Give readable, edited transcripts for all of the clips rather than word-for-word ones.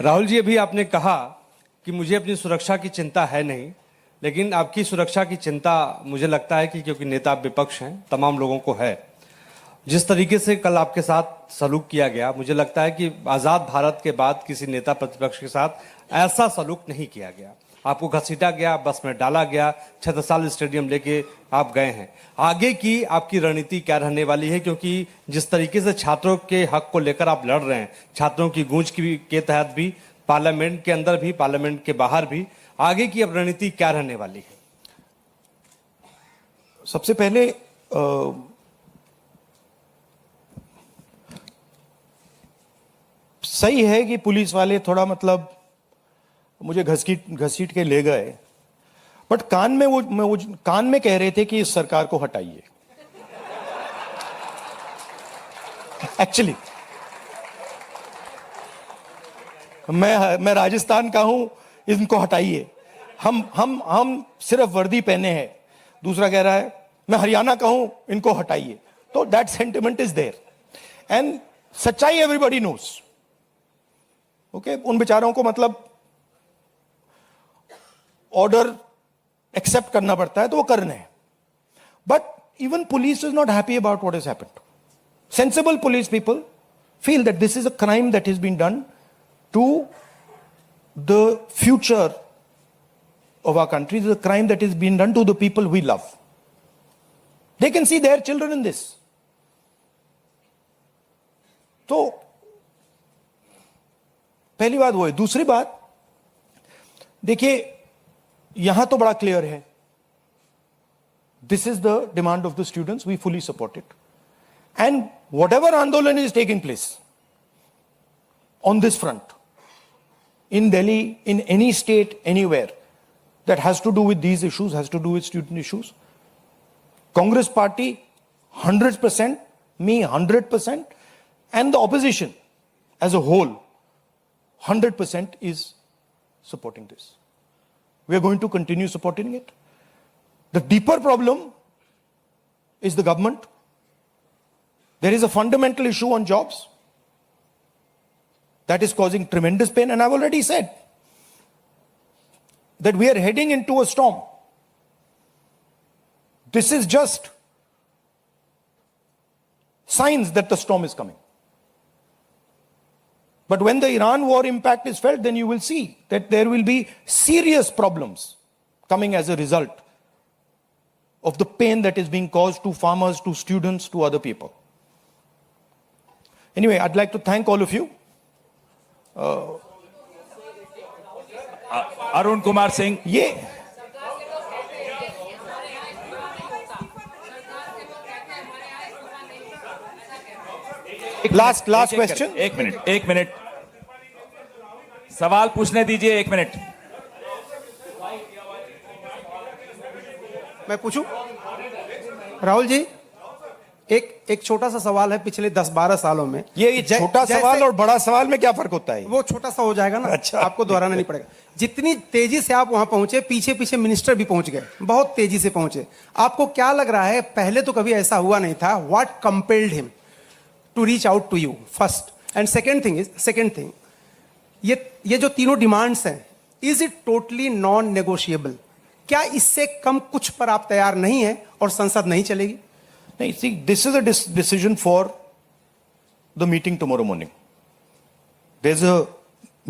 राहुल जी, अभी आपने कहा कि मुझे अपनी सुरक्षा की चिंता है नहीं, लेकिन आपकी सुरक्षा की चिंता मुझे लगता है कि क्योंकि नेता विपक्ष हैं, तमाम लोगों को है। जिस तरीके से कल आपके साथ सलूक किया गया, मुझे लगता है कि आज़ाद भारत के बाद किसी नेता प्रतिपक्ष के साथ ऐसा सलूक नहीं किया गया। आपको घसीटा गया, बस में डाला गया, छत्रसाल स्टेडियम लेके आप गए हैं। आगे की आपकी रणनीति क्या रहने वाली है? क्योंकि जिस तरीके से छात्रों के हक को लेकर आप लड़ रहे हैं, छात्रों की गूंज के तहत भी, पार्लियामेंट के अंदर भी, पार्लियामेंट के बाहर भी, आगे की अब रणनीति क्या रहने वाली है? सबसे पहले सही है कि पुलिस वाले थोड़ा मतलब मुझे घसीट के ले गए, बट कान में कह रहे थे कि इस सरकार को हटाइए। एक्चुअली मैं राजस्थान का हूं, इनको हटाइए। हम सिर्फ वर्दी पहने हैं। दूसरा कह रहा है मैं हरियाणा का हूं, इनको हटाइए। तो that sentiment is there and सच्चाई एवरीबॉडी नोस। ओके, उन बेचारों को मतलब ऑर्डर एक्सेप्ट करना पड़ता है, तो वो करने हैं। But even police is not happy about what is happened. Sensible police people feel that this is a crime that has been done to the future of our country. This is a crime that has been done to the people we love. They can see their children in this. तो पहली बात वो है। दूसरी बात देखिए, यहां तो बड़ा क्लियर है, this is the demand of the students, we fully support it. And whatever Andolan is taking place on this front, in Delhi, in any state, anywhere, that has to do with these issues, has to do with student issues, Congress party, 100%, me 100%, and the opposition as a whole, 100% is supporting this. We are going to continue supporting it. The deeper problem is the government. There is a fundamental issue on jobs that is causing tremendous pain, and I've already said that we are heading into a storm. This is just signs that the storm is coming. But when the Iran war impact is felt, then you will see that there will be serious problems coming as a result of the pain that is being caused to farmers, to students, to other people. Anyway, I'd like to thank all of you. Arun Kumar Singh, ये last question. एक minute सवाल पूछने दीजिए, 1 minute. मैं पूछूं? राहुल जी, एक छोटा सा सवाल है। पिछले 10-12 सालों में ये छोटा सवाल और बड़ा सवाल में क्या फर्क होता है? वो छोटा सा हो जाएगा ना। अच्छा, आपको दोहराना नहीं पड़ेगा। जितनी तेजी से आप वहां पहुंचे, पीछे पीछे मिनिस्टर भी पहुंच गए, बहुत तेजी से पहुंचे। आपको क्या लग रहा है, पहले तो कभी ऐसा हुआ नहीं था? What compelled him to reach out to you first? And second thing, ये जो तीनों डिमांड्स हैं, is it totally non negotiable? क्या इससे कम कुछ पर आप तैयार नहीं है और संसद नहीं चलेगी? नहीं, see, this is a decision for the meeting tomorrow morning. There's a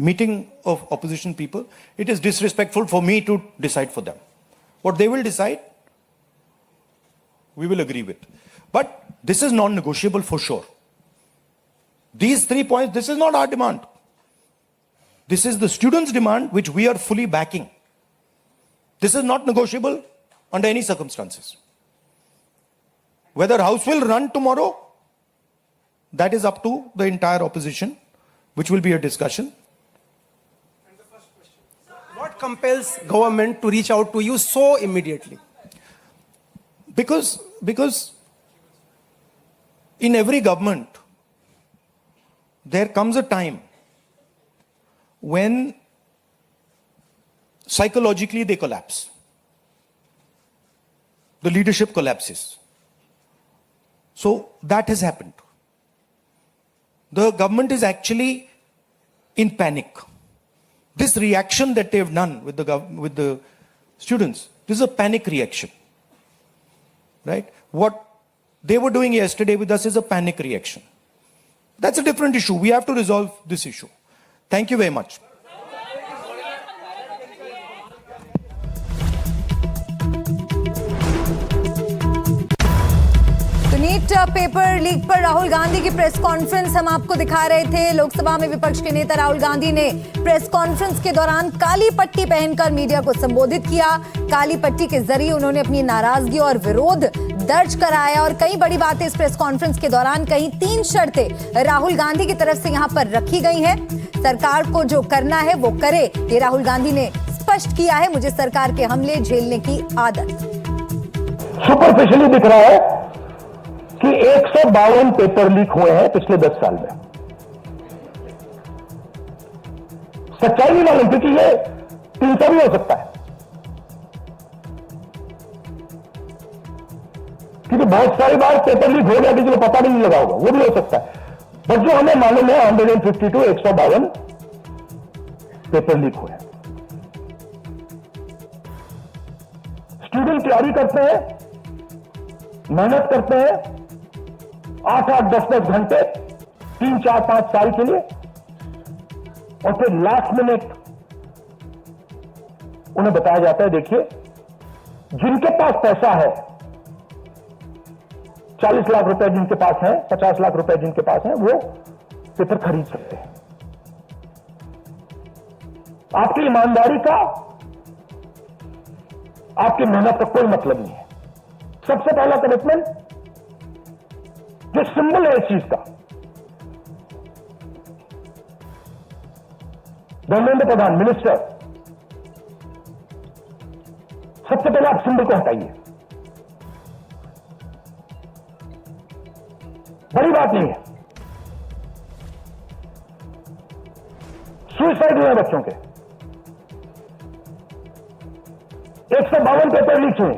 meeting of opposition people. It is disrespectful for me to decide for them. What they will decide, we will agree with. But this is non-negotiable for sure. These 3 points, this is not our demand. This is the students' demand, which we are fully backing. This is not negotiable under any circumstances. Whether House will run tomorrow, that is up to the entire opposition, which will be a discussion. And the first question, what compels government to reach out to you so immediately? Because in every government, there comes a time when psychologically they collapse. The leadership collapses. So that has happened. The government is actually in panic. This reaction that they've done with the students, this is a panic reaction, right? What they were doing yesterday with us is a panic reaction. That's a different issue. We have to resolve this issue. Thank you very much. NEET paper leak पर राहुल गांधी की press conference हम आपको दिखा रहे थे। लोकसभा में विपक्ष के नेता राहुल गांधी ने प्रेस कॉन्फ्रेंस के दौरान काली पट्टी पहनकर मीडिया को संबोधित किया। काली पट्टी के जरिए उन्होंने अपनी नाराजगी और विरोध दर्ज कराया और कई बड़ी बातें इस प्रेस कॉन्फ्रेंस के दौरान कही। 3 शर्तें राहुल गांधी की तरफ से यहां पर रखी गई हैं। सरकार को जो करना है वो करे, ये राहुल गांधी ने स्पष्ट किया है। मुझे सरकार के हमले झेलने की आदत। सुपरफिशियली दिख रहा है कि 152 पेपर लीक हुए हैं पिछले 10 साल में। सच्चाई नहीं मालूम, क्योंकि ये 300 भी हो सकता है, क्योंकि बहुत सारी बार पेपर लीक हो गया किसी को पता भी नहीं लगा होगा, वो भी हो सकता है। बट जो हमें मालूम है 152 152 पेपर लीक हुए हैं। स्टूडेंट तैयारी करते हैं, मेहनत करते हैं 8-8 10-10 घंटे 3, 4, 5 साल के लिए, और फिर लास्ट मिनट उन्हें बताया जाता है देखिए जिनके पास पैसा है, 40 लाख रुपए जिनके पास है, 50 लाख रुपए जिनके पास है, वो पेपर खरीद सकते हैं। आपकी ईमानदारी का, आपकी मेहनत का कोई मतलब नहीं है। सबसे पहला कमिटमेंट जो सिंबल है इस चीज का, धर्मेंद्र प्रधान मिनिस्टर, सबसे पहले आप सिंबल को हटाइए। बड़ी बात नहीं है। सुसाइड हुए बच्चों के 152 पेपर लीक हुए।